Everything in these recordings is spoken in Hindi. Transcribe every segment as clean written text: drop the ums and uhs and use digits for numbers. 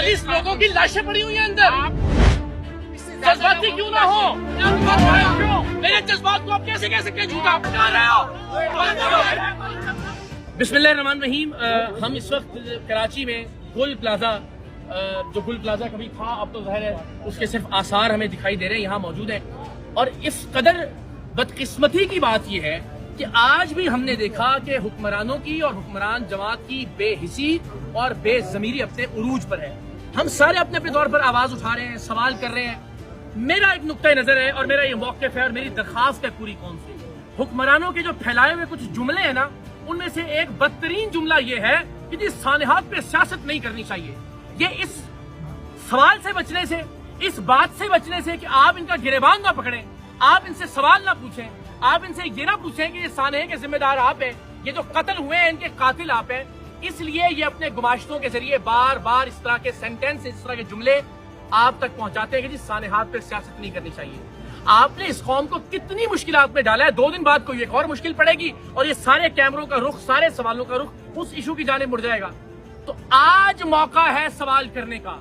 40 लोगों की लाशें पड़ी हुई हैं अंदर। जज्बाती क्यों ना हो, मेरे जज्बात को आप कैसे कह सकते हैं झूठा? बता रहे हो। बिस्मिल्लाहिर्रहमानिर्रहीम। हम इस वक्त कराची में गुल प्लाजा, जो गुल प्लाजा कभी था अब तो ज़ाहिर है उसके सिर्फ आसार हमें दिखाई दे रहे हैं, यहाँ मौजूद हैं। और इस कदर बदकिस्मती की बात यह है कि आज भी हमने देखा कि हुक्मरानों की और हुक्मरान जमात की बेहिसी और बेज़मीरी अपने उरूज पर है। हम सारे अपने अपने तौर पर आवाज उठा रहे हैं, सवाल कर रहे हैं। मेरा एक नुक्ता नजर है और मेरा ये मौक़िफ़ है और मेरी दरखास्त है पूरी कौम से, हुक्मरानों के जो फैलाए हुए कुछ जुमले हैं ना, उनमें से एक बदतरीन जुमला ये है कि जी सानेहात पे सियासत नहीं करनी चाहिए। ये इस सवाल से बचने से, इस बात से बचने से कि आप इनका गिरेबान ना पकड़ें, आप इनसे सवाल ना पूछें, आप इनसे ये ना पूछें कि ये सानेह के जिम्मेदार आप हैं, ये जो कत्ल हुए हैं इनके कातिल आप हैं। इसलिए ये अपने गुमाश्तों के जरिए बार बार इस तरह के सेंटेंस, इस तरह के जुमले आप तक पहुंचाते हैं कि जी सानेहात पे सियासत नहीं करनी चाहिए। आपने इस कौम को कितनी मुश्किलात में डाला है, 2 दिन बाद कोई एक और मुश्किल पड़ेगी और ये सारे कैमरों का रुख, सारे सवालों का रुख उस इशू की जाने मुड़ जाएगा। तो आज मौका है सवाल करने का।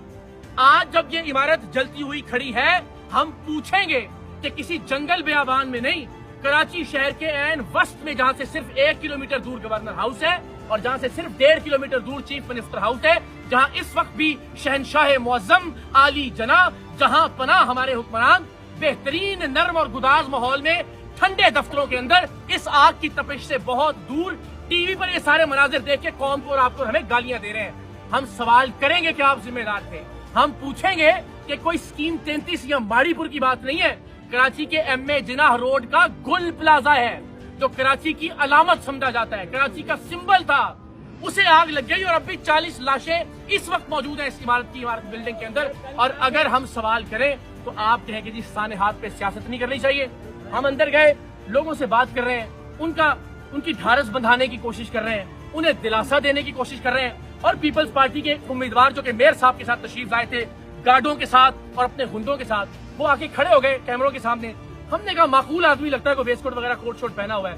आज जब ये इमारत जलती हुई खड़ी है, हम पूछेंगे कि किसी जंगल बेआबान में नहीं, कराची शहर के ऐन वस्त में, जहां से सिर्फ 1 किलोमीटर दूर गवर्नर हाउस है और जहां से सिर्फ 1.5 किलोमीटर दूर चीफ मिनिस्टर हाउस है, जहां इस वक्त भी शहनशाह मुअज्जम आली जनाब जहां पनाह हमारे हुक्मरान बेहतरीन नर्म और गुदाज माहौल में ठंडे दफ्तरों के अंदर इस आग की तपिश से बहुत दूर टीवी पर ये सारे मनाजिर देख के कौम को और आपको हमें गालियां दे रहे हैं। हम सवाल करेंगे कि आप जिम्मेदार थे। हम पूछेंगे कि कोई स्कीम 33 या माड़ीपुर की बात नहीं है। कराची के एमए जिनाह रोड का गुल प्लाजा है जो कराची की अलामत समझा जाता है, कराची का सिंबल था, उसे आग लग गई और अब भी 40 लाशें इस वक्त मौजूद हैं इस इमारत बिल्डिंग के अंदर। और अगर हम सवाल करें तो आप कहें कि जी सानेहात पे सियासत नहीं करनी चाहिए। हम अंदर गए, लोगों से बात कर रहे हैं, उनकी ढारस बंधाने की कोशिश कर रहे हैं, उन्हें दिलासा देने की कोशिश कर रहे हैं। और पीपल्स पार्टी के उम्मीदवार जो कि मेयर साहब के साथ तशरीफ लाए थे, गार्डों के साथ और अपने गुंडों के साथ, वो आके खड़े हो गए कैमरों के सामने। हमने कहा माकूल आदमी लगता है, कोई वेस्ट कोट वगैरह कोट शोट पहना हुआ है।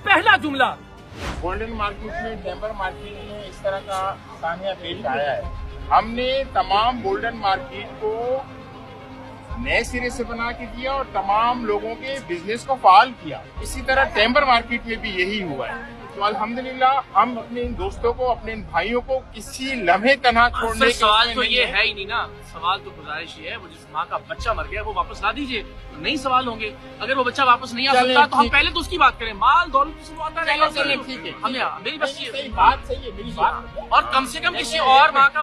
पहला जुमला, गोल्डन मार्केट में, टेम्बर मार्केट में इस तरह का सानिया पेश आया है। हमने तमाम गोल्डन मार्केट को नए सिरे से बना के दिया और तमाम लोगों के बिजनेस को फाल किया। इसी तरह टेम्बर मार्केट में भी यही हुआ है। तो अल्हम्दुलिल्लाह हम अपने इन दोस्तों को, अपने इन भाइयों को किसी लम्हे तनहा छोड़ने का सवाल तो ये है ही नहीं ना। सवाल तो गुजारिश ही है, वो जिस माँ का बच्चा मर गया वो वापस ला दीजिए, तो नहीं सवाल होंगे। अगर वो बच्चा वापस नहीं आ सकता तो हम पहले तो उसकी बात करें। माल दौलत की शुरुआत ठीक है, हम मेरी बस बात सही है, मेरी बात और कम से कम किसी और माँ का